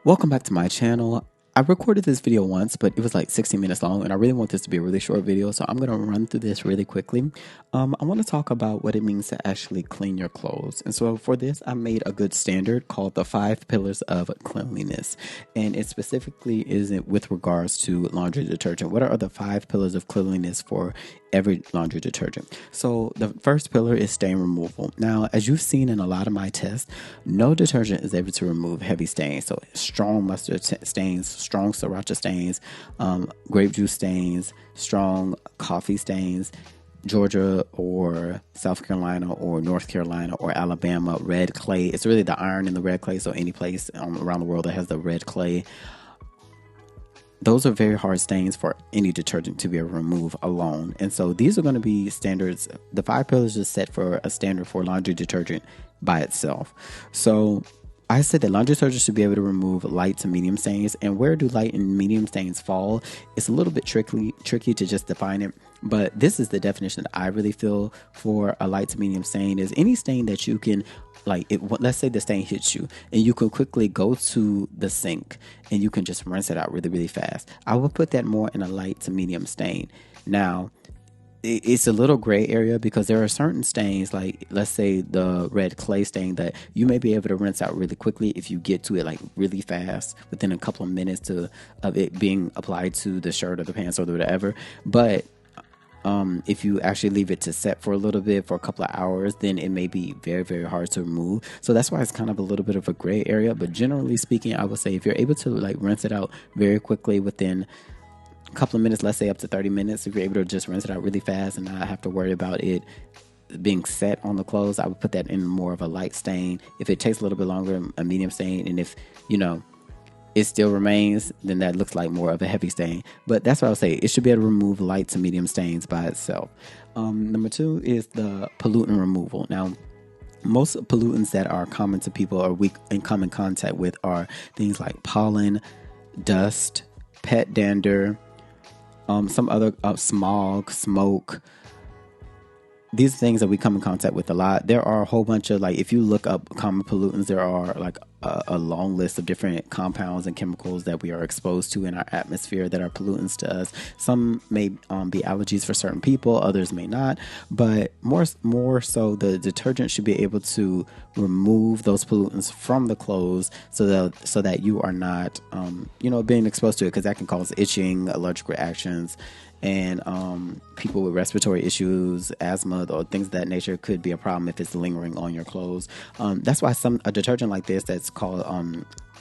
Welcome back to my channel. I recorded this video once, but it was like 16 minutes long, and I really want this to be a really short video, so I'm going to run through this really quickly. I want to talk about what it means to actually clean your clothes. And so for this, I made a good standard called the 5 Pillars of Cleanliness, and it specifically is with regards to laundry detergent. What are the 5 pillars of cleanliness for every laundry detergent? So the first pillar is stain removal. Now, as you've seen in a lot of my tests, no detergent is able to remove heavy stains. So strong mustard stains, strong sriracha stains, grape juice stains, strong coffee stains, Georgia or South Carolina or North Carolina or Alabama, red clay. It's really the iron in the red clay. So any place around the world that has the red clay, those are very hard stains for any detergent to be able to remove alone. And so these are going to be standards. The 5 pillars is set for a standard for laundry detergent by itself. So I said that laundry detergent should be able to remove light to medium stains. And where do light and medium stains fall? It's a little bit tricky to just define it. But this is the definition that I really feel for a light to medium stain is any stain that you can, let's say the stain hits you and you can quickly go to the sink and you can just rinse it out really, really fast. I would put that more in a light to medium stain. Now, it's a little gray area because there are certain stains, like let's say the red clay stain, that you may be able to rinse out really quickly if you get to it like really fast within a couple of minutes of it being applied to the shirt or the pants or whatever. But if you actually leave it to set for a little bit, for a couple of hours, then it may be very, very hard to remove. So that's why it's kind of a little bit of a gray area. But generally speaking, I would say if you're able to rinse it out very quickly within a couple of minutes, let's say up to 30 minutes, if you're able to just rinse it out really fast and not have to worry about it being set on the clothes, I would put that in more of a light stain. If it takes a little bit longer, a medium stain. And if, it still remains, then that looks like more of a heavy stain. But that's what I would say. It should be able to remove light to medium stains by itself. Number 2 is the pollutant removal. Now, most pollutants that are common to people or we come in contact with are things like pollen, dust, pet dander, some other smog, smoke. These are things that we come in contact with a lot. There are a whole bunch of, if you look up common pollutants, there are a long list of different compounds and chemicals that we are exposed to in our atmosphere that are pollutants to us. Some may be allergies for certain people, others may not. But more so, the detergent should be able to remove those pollutants from the clothes so that you are not, being exposed to it, because that can cause itching, allergic reactions. And people with respiratory issues, asthma, or things of that nature could be a problem if it's lingering on your clothes. That's why a detergent like this that's called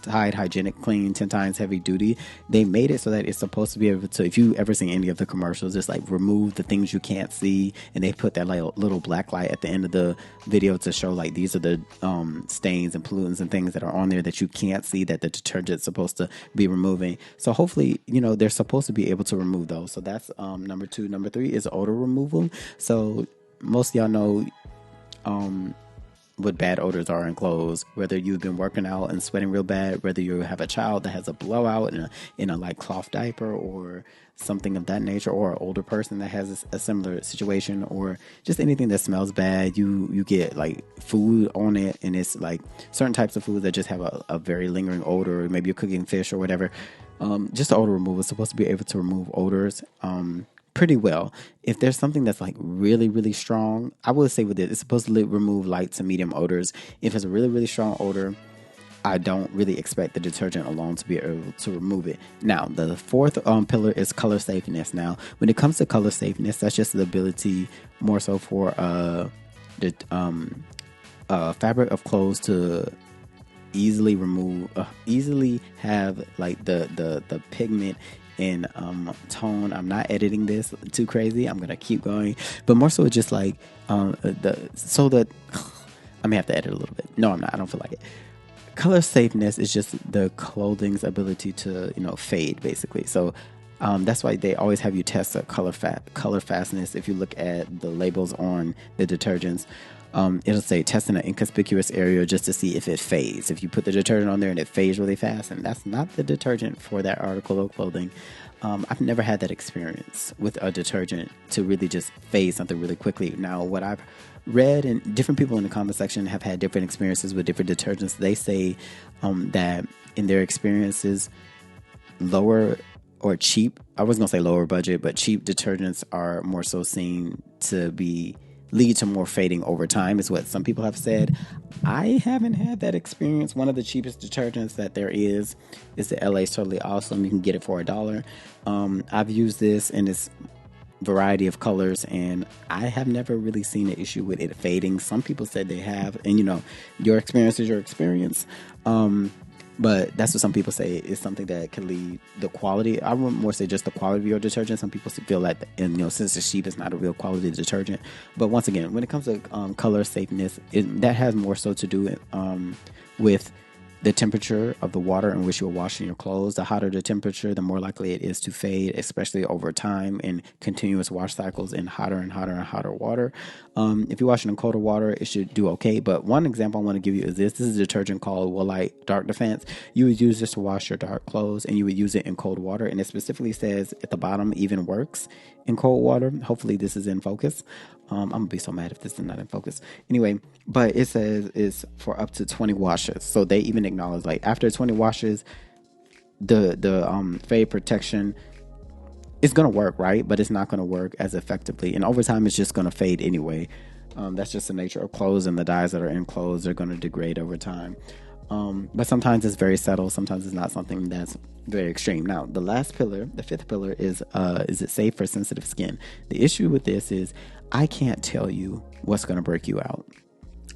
Tide Hygienic Clean 10 times heavy duty, they made it so that it's supposed to be able to, if you ever seen any of the commercials, just remove the things you can't see, and they put that little black light at the end of the video to show these are the stains and pollutants and things that are on there that you can't see that the detergent's supposed to be removing. So hopefully, they're supposed to be able to remove those. So that's number 2. Number 3 is odor removal. So most of y'all know what bad odors are in clothes, whether you've been working out and sweating real bad, whether you have a child that has a blowout in a cloth diaper or something of that nature, or an older person that has a similar situation, or just anything that smells bad. You get food on it, and it's certain types of foods that just have a very lingering odor. Maybe you're cooking fish or whatever. Just odor removal is supposed to be able to remove odors pretty well. If there's something that's really, really strong, I would say with it, it's supposed to remove light to medium odors. If it's a really, really strong odor, I don't really expect the detergent alone to be able to remove it. Now, the 4th pillar is color safeness. Now, when it comes to color safeness, that's just the ability more so for the fabric of clothes to easily have the pigment and tone. I'm not editing this too crazy. I'm gonna keep going, but more so just I may have to edit a little bit. No, I'm not. I don't feel like it. Color safeness is just the clothing's ability to fade, basically. So that's why they always have you test a color fastness. If you look at the labels on the detergents, it'll say test in an inconspicuous area just to see if it fades. If you put the detergent on there and it fades really fast, and that's not the detergent for that article of clothing. I've never had that experience with a detergent to really just fade something really quickly. Now, what I've read, and different people in the comment section have had different experiences with different detergents. They say that in their experiences, lower or cheap, I was going to say lower budget, but cheap detergents are more so seen to lead to more fading over time, is what some people have said. I haven't had that experience. One of the cheapest detergents that there is the LA's Totally Awesome. You can get it for $1. I've used this in its variety of colors, and I have never really seen an issue with it fading. Some people said they have, and your experience is your experience. But that's what some people say is something that can lead the quality. I wouldn't more say just the quality of your detergent. Some people feel like, since it's cheap, it's not a real quality detergent. But once again, when it comes to color safeness, that has more so to do with the temperature of the water in which you're washing your clothes. The hotter the temperature, the more likely it is to fade, especially over time in continuous wash cycles in hotter and hotter and hotter water. If you're washing in colder water, it should do okay. But one example I want to give you is this. This is a detergent called Woolite Dark Defense. You would use this to wash your dark clothes, and you would use it in cold water. And it specifically says at the bottom, even works in cold water. Hopefully this is in focus. I'm gonna be so mad if this is not in focus. Anyway, but it says it's for up to 20 washes. So they even acknowledge, like, after 20 washes, the fade protection is gonna work, right? But it's not gonna work as effectively. And over time, it's just gonna fade anyway. That's just the nature of clothes, and the dyes that are in clothes are gonna degrade over time. But sometimes it's very subtle. Sometimes it's not something that's very extreme. Now, the last pillar, the fifth pillar, is it safe for sensitive skin? The issue with this is I can't tell you what's going to break you out.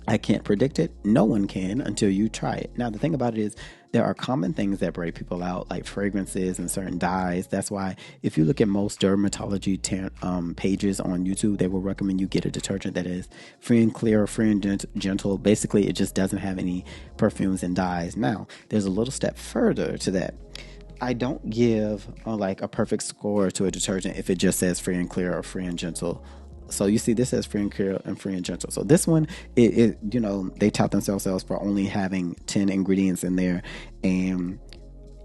I can't predict it. No one can until you try it. Now, the thing about it is there are common things that break people out, like fragrances and certain dyes. That's why if you look at most dermatology pages on YouTube, they will recommend you get a detergent that is free and clear, free and gentle. Basically, it just doesn't have any perfumes and dyes. Now, there's a little step further to that. I don't give like a perfect score to a detergent if it just says free and clear or free and gentle. So you see, this says free and clear and free and gentle. So this one, they tout themselves for only having 10 ingredients in there, and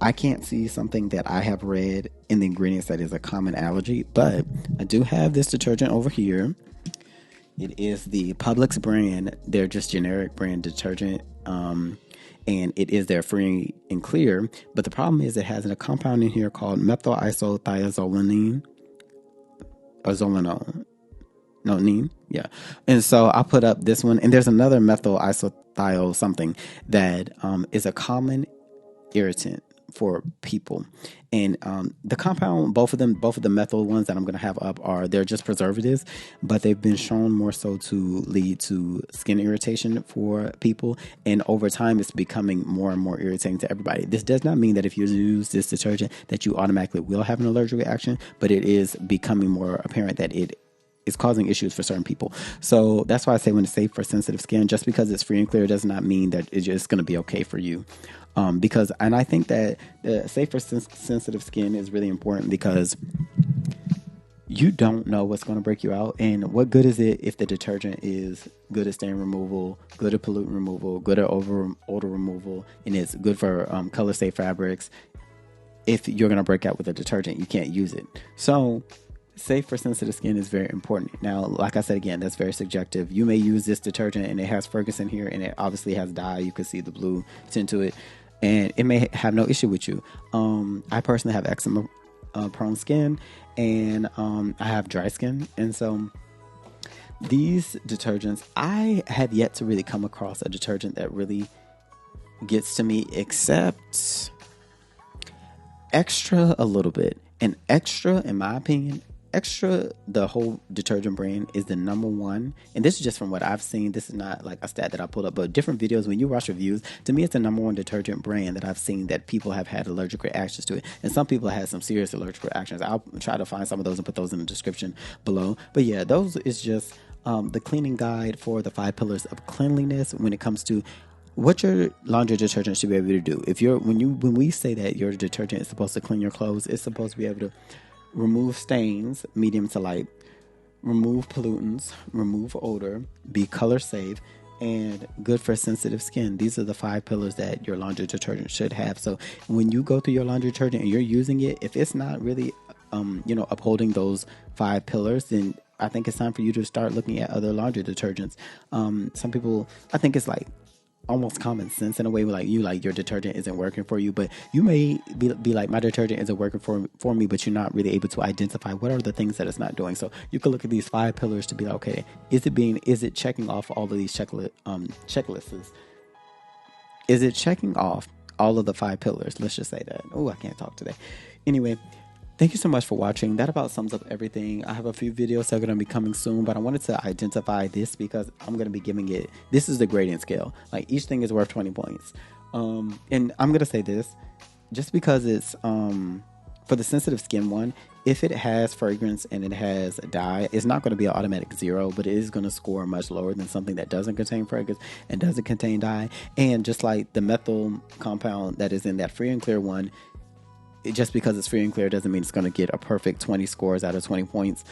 I can't see something that I have read in the ingredients that is a common allergy. But I do have this detergent over here. It is the Publix brand. They're just generic brand detergent, and it is their free and clear. But the problem is it has a compound in here called methyl isothiazolinone or zolinone. No, neem. Yeah. And so I put up this one, and there's another methyl isothiol something that is a common irritant for people. And the compound, both of the methyl ones that I'm going to have up they're just preservatives, but they've been shown more so to lead to skin irritation for people. And over time, it's becoming more and more irritating to everybody. This does not mean that if you use this detergent that you automatically will have an allergic reaction, but it is becoming more apparent that it is causing issues for certain people. So that's why I say when it's safe for sensitive skin, just because it's free and clear does not mean that it's just going to be okay for you. And I think that the safe for sensitive skin is really important because you don't know what's going to break you out. And what good is it if the detergent is good at stain removal, good at pollutant removal, good at odor removal, and it's good for color safe fabrics? If you're going to break out with a detergent, you can't use it. So safe for sensitive skin is very important. Now, like I said, again, that's very subjective. You may use this detergent and it has Ferguson here, and it obviously has dye. You can see the blue tint to it, and it may have no issue with you. I personally have eczema prone skin, and I have dry skin. And so these detergents, I have yet to really come across a detergent that really gets to me, except Extra a little bit. And Extra, in my opinion, Extra, the whole detergent brand, is the number one. And this is just from what I've seen. This is not like a stat that I pulled up, but different videos, when you watch reviews, to me, it's the number one detergent brand that I've seen that people have had allergic reactions to it. And some people have had some serious allergic reactions. I'll try to find some of those and put those in the description below. But yeah, those is just the cleaning guide for the 5 pillars of cleanliness when it comes to what your laundry detergent should be able to do. When we say that your detergent is supposed to clean your clothes, it's supposed to be able to remove stains, medium to light, remove pollutants, remove odor, be color safe, and good for sensitive skin. These are the 5 pillars that your laundry detergent should have. So when you go through your laundry detergent and you're using it, if it's not really, upholding those 5 pillars, then I think it's time for you to start looking at other laundry detergents. Some people, I think it's like almost common sense in a way, like your detergent isn't working for you, but you may be like, my detergent isn't working for me, but you're not really able to identify what are the things that it's not doing. So you can look at these 5 pillars to be like, okay, is it checking off all of these checklists? Is it checking off all of the 5 pillars? Let's just say that. Oh, I can't talk today. Anyway, thank you so much for watching. That about sums up everything. I have a few videos that are going to be coming soon, but I wanted to identify this because I'm going to be giving it, this is the gradient scale. Like, each thing is worth 20 points. And I'm going to say this, just because it's, for the sensitive skin one, if it has fragrance and it has dye, it's not going to be an automatic 0, but it is going to score much lower than something that doesn't contain fragrance and doesn't contain dye. And just like the methyl compound that is in that free and clear one, just because it's free and clear doesn't mean it's going to get a perfect 20 scores out of 20 points.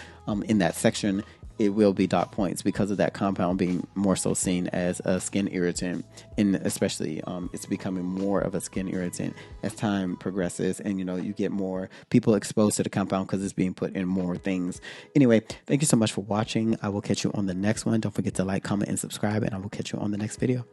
In that section, it will be dot points because of that compound being more so seen as a skin irritant, and especially it's becoming more of a skin irritant as time progresses, and you get more people exposed to the compound because it's being put in more things. Anyway, thank you so much for watching. I will catch you on the next one. Don't forget to like, comment, and subscribe, and I will catch you on the next video.